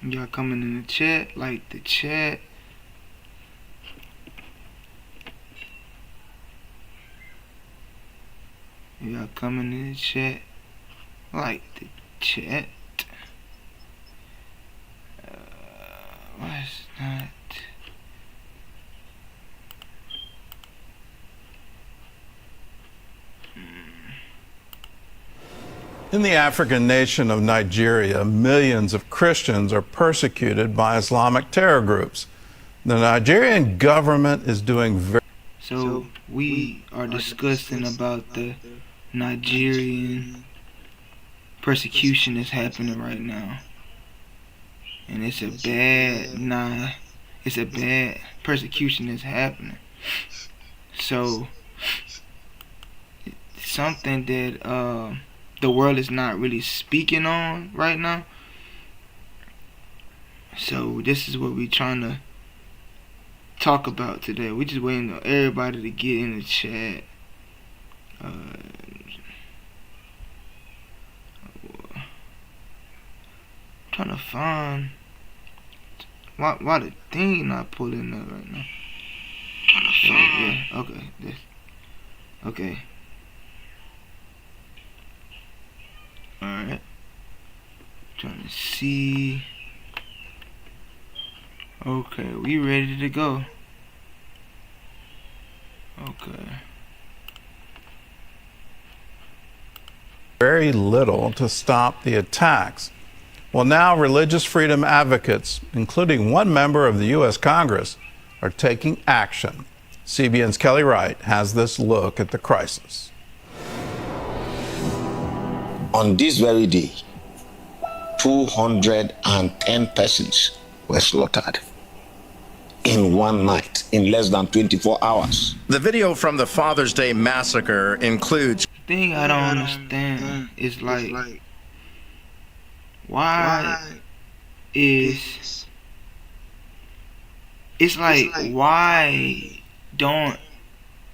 Y'all coming in the chat, like the chat. Y'all coming in the chat, like the chat. Why is not? In the African nation of Nigeria, millions of Christians are persecuted by Islamic terror groups. The Nigerian government is doing very... So we are discussing about the Nigerian persecution that's happening right now. And it's a bad persecution that's happening. So it's something that the world is not really speaking on right now. So this is what we're trying to talk about today. We're just waiting on everybody to get in the chat. Trying to find why the thing not pulling up right now. Trying to find. Yeah, okay, this. Okay. Alright. Trying to see. Okay, we ready to go. Okay. very little to stop the attacks. Well, now religious freedom advocates, including one member of the U.S. Congress, are taking action. CBN's Kelly Wright has this look at the crisis. On this very day, 210 persons were slaughtered in one night, in less than 24 hours. The video from the Father's Day massacre includes... The thing I don't understand is like, why is... It's like, why don't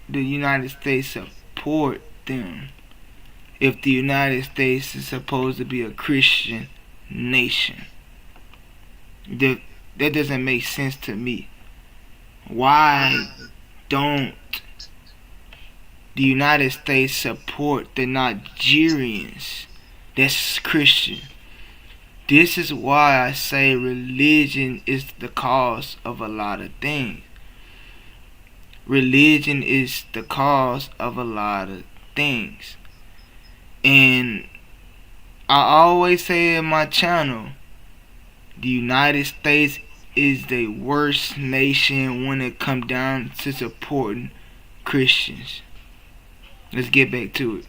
the United States support them if the United States is supposed to be a Christian nation? That doesn't make sense to me. Why don't the United States support the Nigerians that's Christian? This is why I say religion is the cause of a lot of things. Religion is the cause of a lot of things. And I always say in my channel, the United States is the worst nation when it comes down to supporting Christians. Let's get back to it.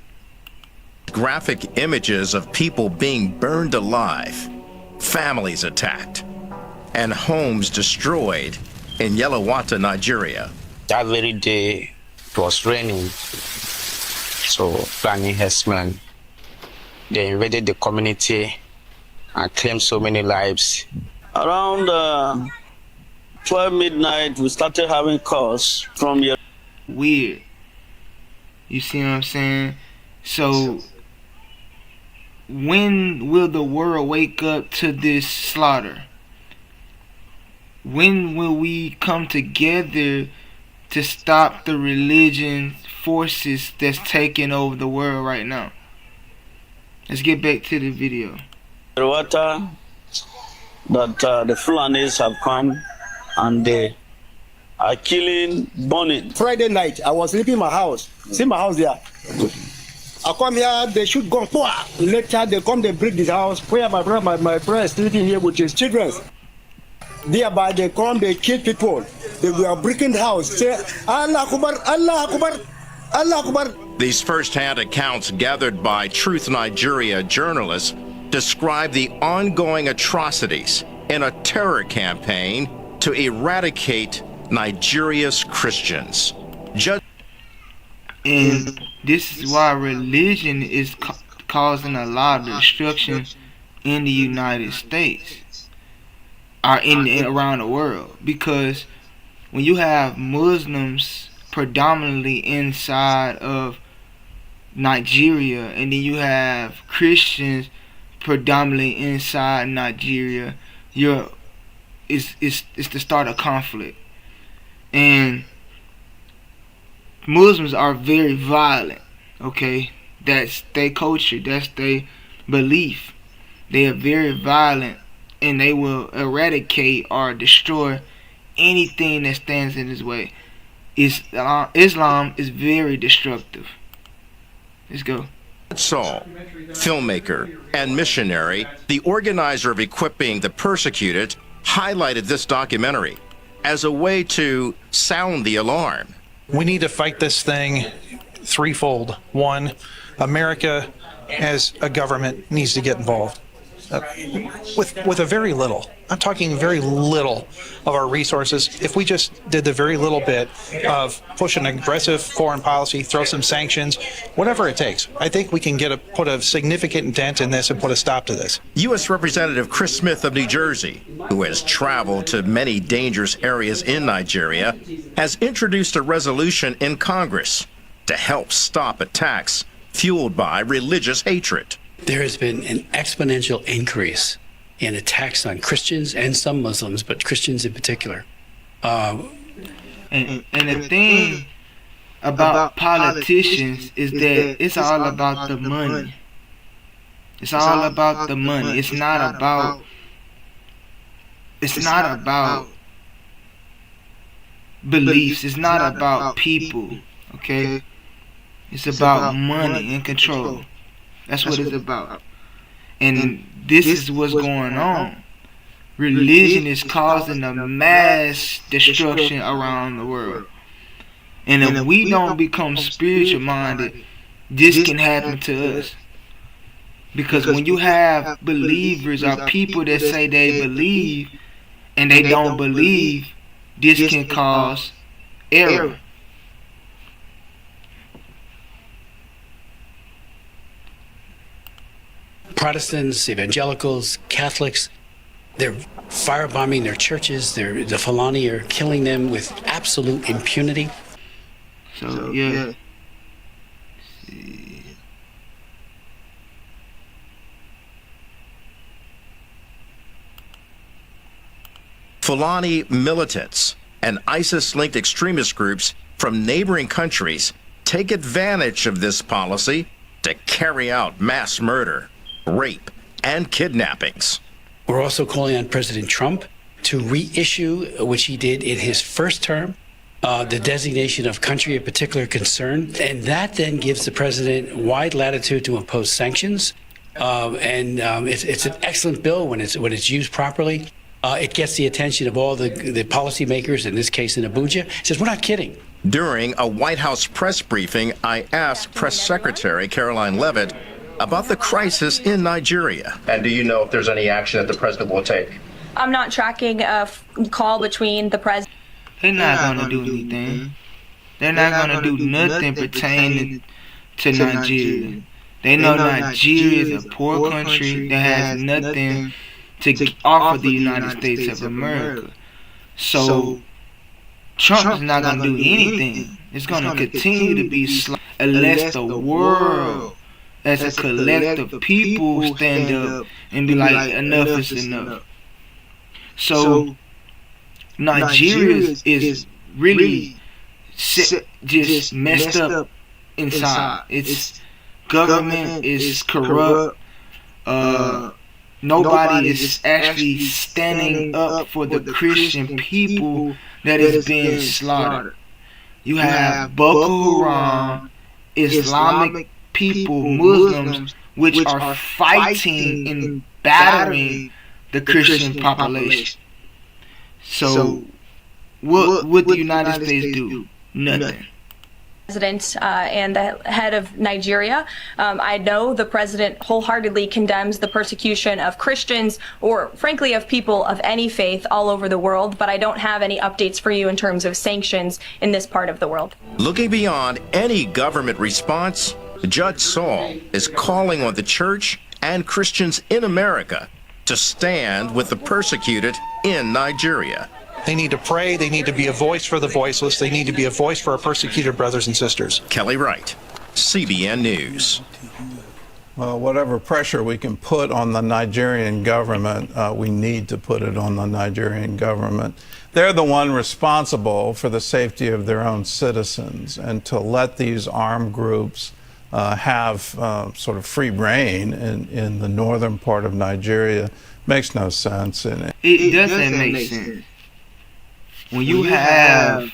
Graphic images of people being burned alive, families attacked, and homes destroyed in Yelawata, Nigeria. That very day, it was raining, so Fulani herdsmen, they invaded the community and claimed so many lives. Around 12 midnight, we started having calls from your... Weird. You see what I'm saying? So, when will the world wake up to this slaughter? When will we come together to stop the religion forces that's taking over the world right now? Let's get back to the video. Water that the Fulanis have come and they are killing, burning. Friday night, I was sleeping in my house. See my house there. I come here, they shoot gun. Later, they come, they break this house. Where my brother is sleeping here with his children. Thereby, they come, they kill people. They were breaking the house. Say, Allah Akbar, Allah Akbar, Allah Akbar. These first-hand accounts gathered by Truth Nigeria journalists describe the ongoing atrocities in a terror campaign to eradicate Nigeria's Christians. And this is why religion is causing a lot of destruction in the United States or around the world. Because when you have Muslims predominantly inside of Nigeria, and then you have Christians predominantly inside Nigeria, it's to start a conflict. And Muslims are very violent, okay? That's their culture, that's their belief. They are very violent, and they will eradicate or destroy anything that stands in his way. Islam is very destructive. Let's go. Saul, filmmaker and missionary, the organizer of equipping the persecuted, highlighted this documentary as a way to sound the alarm. We need to fight this thing threefold. One, America as a government needs to get involved with a very little. I'm talking very little of our resources. If we just did the very little bit of push an aggressive foreign policy, throw some sanctions, whatever it takes, I think we can put a significant dent in this and put a stop to this. U.S. Representative Chris Smith of New Jersey, who has traveled to many dangerous areas in Nigeria, has introduced a resolution in Congress to help stop attacks fueled by religious hatred. There has been an exponential increase in attacks on Christians and some Muslims, but Christians in particular. And the thing about politicians is that it's all about the money. It's all about the money. It's not about beliefs. It's not about people, okay? It's about money and control. That's what it's about. And this is what's going on. Religion is causing a mass destruction around the world. And if we don't become spiritual minded, this can happen to us. Because when you have believers or people that say they believe and they don't believe, this can cause error. Protestants, evangelicals, Catholics, they're firebombing their churches. The Fulani are killing them with absolute impunity. So, yeah. Fulani militants and ISIS-linked extremist groups from neighboring countries take advantage of this policy to carry out mass murder, rape, and kidnappings. We're also calling on President Trump to reissue, which he did in his first term, the designation of country of particular concern. And that then gives the president wide latitude to impose sanctions. It's an excellent bill when it's used properly. It gets the attention of all the policymakers, in this case in Abuja. It says, we're not kidding. During a White House press briefing, I asked Press Secretary Caroline Leavitt about the crisis in Nigeria. And do you know if there's any action that the president will take? I'm not tracking a call between the president. They're not going to do anything. They're not going to do nothing pertaining to Nigeria. They know Nigeria is a poor country that has nothing to offer the United States of America. So Trump is not going to do anything. It's going to continue to be unless the world as a collective people stand up and be like, enough is enough. So Nigeria is really just messed up inside. Its government is corrupt. Nobody is actually standing up for the Christian people that is being slaughtered. You have Boko Haram, Islamic people, Muslims, which are fighting and battering the Christian population. So, what would the United States do? Nothing. President and the head of Nigeria. I know the president wholeheartedly condemns the persecution of Christians or frankly of people of any faith all over the world, but I don't have any updates for you in terms of sanctions in this part of the world. Looking beyond any government response, Judge Saul is calling on the church and Christians in America to stand with the persecuted in Nigeria. They need to pray. They need to be a voice for the voiceless. They need to be a voice for our persecuted brothers and sisters. Kelly Wright, CBN News. Well, whatever pressure we can put on the Nigerian government, we need to put it on the Nigerian government. They're the one responsible for the safety of their own citizens, and to let these armed groups have sort of free reign in the northern part of Nigeria makes no sense. And it doesn't make sense. When you have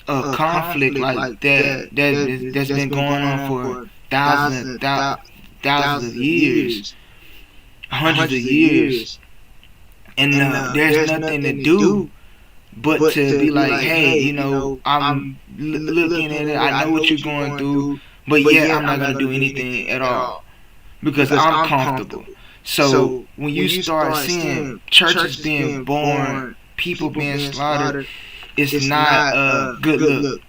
a conflict like that's been going on for thousands of years, hundreds of years, and there's nothing to do but to be like, hey, you know, I'm looking at it, I know what you're going through, but yeah, I'm not gonna do anything at all because I'm comfortable. So when you start seeing churches being born, people being slaughtered, it's not a good look.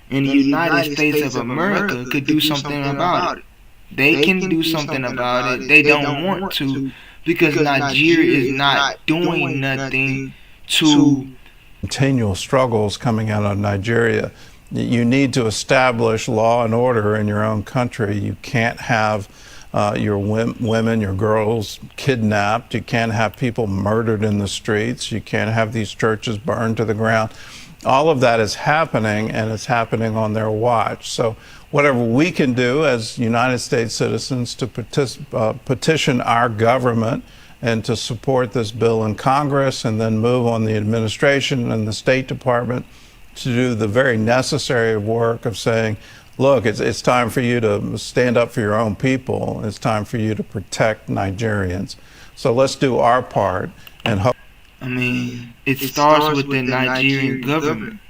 And the United States of America could do something about it. They can do something about it. They don't want to because Nigeria is not doing nothing to continual struggles coming out of Nigeria. You need to establish law and order in your own country. You can't have your women, your girls kidnapped. You can't have people murdered in the streets. You can't have these churches burned to the ground. All of that is happening, and it's happening on their watch. So whatever we can do as United States citizens to petition our government and to support this bill in Congress, and then move on the administration and the State Department to do the very necessary work of saying, look, it's time for you to stand up for your own people. It's time for you to protect Nigerians. So let's do our part and hope. I mean, it starts with the Nigerian government.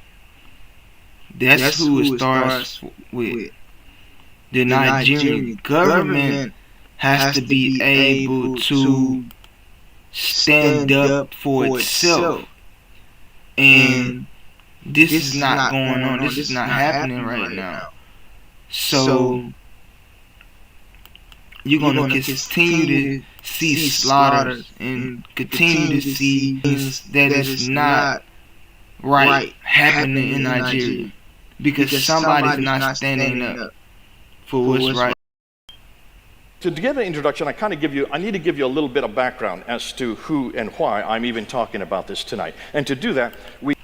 That's who it starts with. The Nigerian government has to be able to stand up for itself. And this is not going on. This is not happening right now. So you're going to continue to see slaughters and continue to see things that is not right happening in Nigeria because somebody's not standing up for what's right. To give an introduction, I need to give you a little bit of background as to who and why I'm even talking about this tonight. And to do that, we